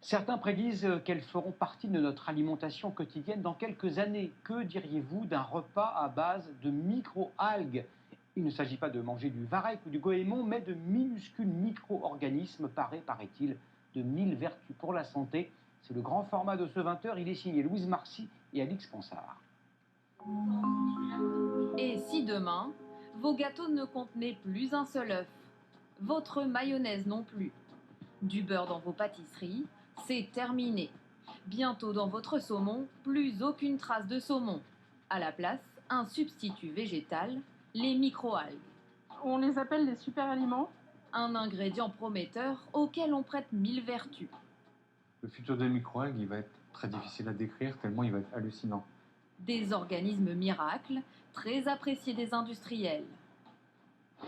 Certains prédisent qu'elles feront partie de notre alimentation quotidienne dans quelques années. Que diriez-vous d'un repas à base de micro-algues? Il ne s'agit pas de manger du varech ou du goémon, mais de minuscules micro-organismes parés, paraît-il, de 1000 vertus pour la santé. C'est le grand format de ce 20h. Il est signé Louise Marcy et Alix Ponsard. Et si demain, vos gâteaux ne contenaient plus un seul œuf, votre mayonnaise non plus, du beurre dans vos pâtisseries, c'est terminé. Bientôt dans votre saumon, plus aucune trace de saumon. À la place, un substitut végétal, les microalgues. On les appelle les super-aliments. Un ingrédient prometteur auquel on prête 1000 vertus. Le futur des microalgues, il va être très difficile à décrire tellement il va être hallucinant. Des organismes miracles, très appréciés des industriels.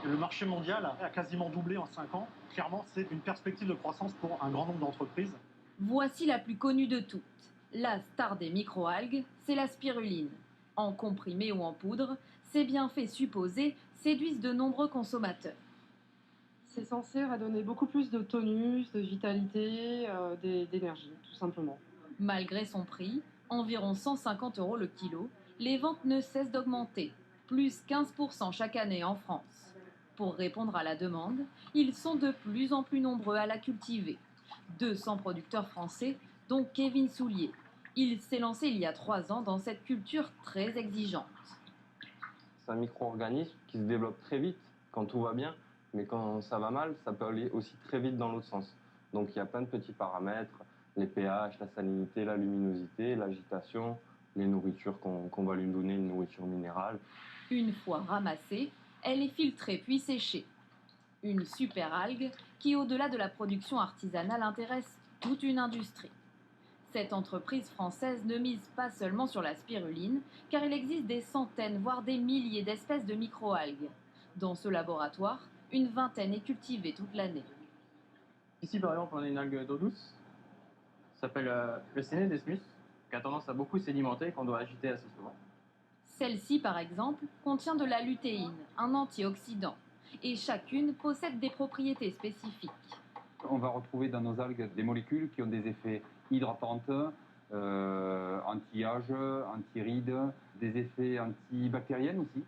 Le marché mondial a quasiment doublé en 5 ans. Clairement, c'est une perspective de croissance pour un grand nombre d'entreprises. Voici la plus connue de toutes. La star des microalgues, c'est la spiruline. En comprimé ou en poudre, ses bienfaits supposés séduisent de nombreux consommateurs. C'est censé redonner beaucoup plus de tonus, de vitalité, d'énergie, tout simplement. Malgré son prix, environ 150 € le kilo, les ventes ne cessent d'augmenter, plus 15% chaque année en France. Pour répondre à la demande, ils sont de plus en plus nombreux à la cultiver. 200 producteurs français, dont Kevin Soulier. Il s'est lancé il y a 3 ans dans cette culture très exigeante. C'est un micro-organisme qui se développe très vite quand tout va bien, mais quand ça va mal, ça peut aller aussi très vite dans l'autre sens. Donc il y a plein de petits paramètres, les pH, la salinité, la luminosité, l'agitation, les nourritures qu'on va lui donner, une nourriture minérale. Une fois ramassée, elle est filtrée puis séchée. Une super algue qui, au-delà de la production artisanale, intéresse toute une industrie. Cette entreprise française ne mise pas seulement sur la spiruline, car il existe des centaines, voire des milliers d'espèces de microalgues. Dans ce laboratoire, une vingtaine est cultivée toute l'année. Ici, par exemple, on a une algue d'eau douce, ça s'appelle le Sénédesmus, qui a tendance à beaucoup sédimenter et qu'on doit agiter assez souvent. Celle-ci, par exemple, contient de la lutéine, un antioxydant, et chacune possède des propriétés spécifiques. On va retrouver dans nos algues des molécules qui ont des effets hydratantes, anti-âge, anti-rides, des effets antibactériens aussi.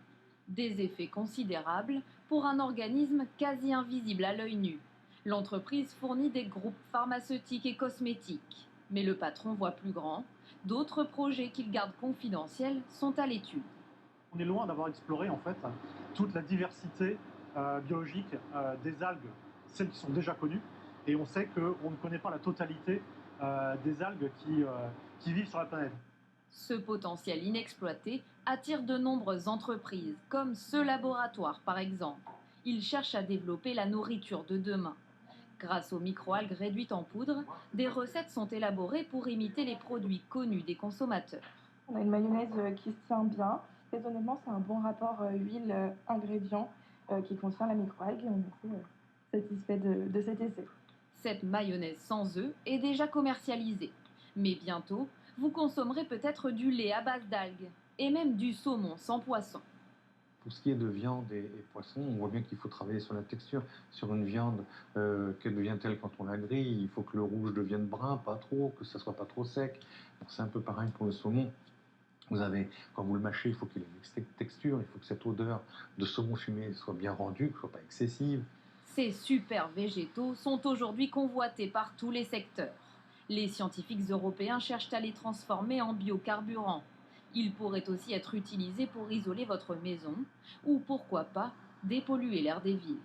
Des effets considérables pour un organisme quasi invisible à l'œil nu. L'entreprise fournit des groupes pharmaceutiques et cosmétiques. Mais le patron voit plus grand. D'autres projets qu'il garde confidentiels sont à l'étude. On est loin d'avoir exploré en fait toute la diversité biologique des algues, celles qui sont déjà connues. Et on sait qu'on ne connaît pas la totalité des algues qui vivent sur la planète. Ce potentiel inexploité attire de nombreuses entreprises, comme ce laboratoire par exemple. Il cherche à développer la nourriture de demain. Grâce aux microalgues réduites en poudre, des recettes sont élaborées pour imiter les produits connus des consommateurs. On a une mayonnaise qui se tient bien. Raisonnablement, c'est un bon rapport huile-ingrédient qui contient la microalgue et on est assez satisfait de cet essai. Cette mayonnaise sans œufs est déjà commercialisée. Mais bientôt, vous consommerez peut-être du lait à base d'algues et même du saumon sans poisson. Pour ce qui est de viande et poisson, on voit bien qu'il faut travailler sur la texture. Sur une viande, que devient-elle quand on la grille? Il faut que le rouge devienne brun, pas trop, que ça soit pas trop sec. C'est un peu pareil pour le saumon. Quand vous le mâchez, il faut qu'il ait une texture, il faut que cette odeur de saumon fumé soit bien rendue, que ce soit pas excessive. Ces super végétaux sont aujourd'hui convoités par tous les secteurs. Les scientifiques européens cherchent à les transformer en biocarburants. Ils pourraient aussi être utilisés pour isoler votre maison ou, pourquoi pas, dépolluer l'air des villes.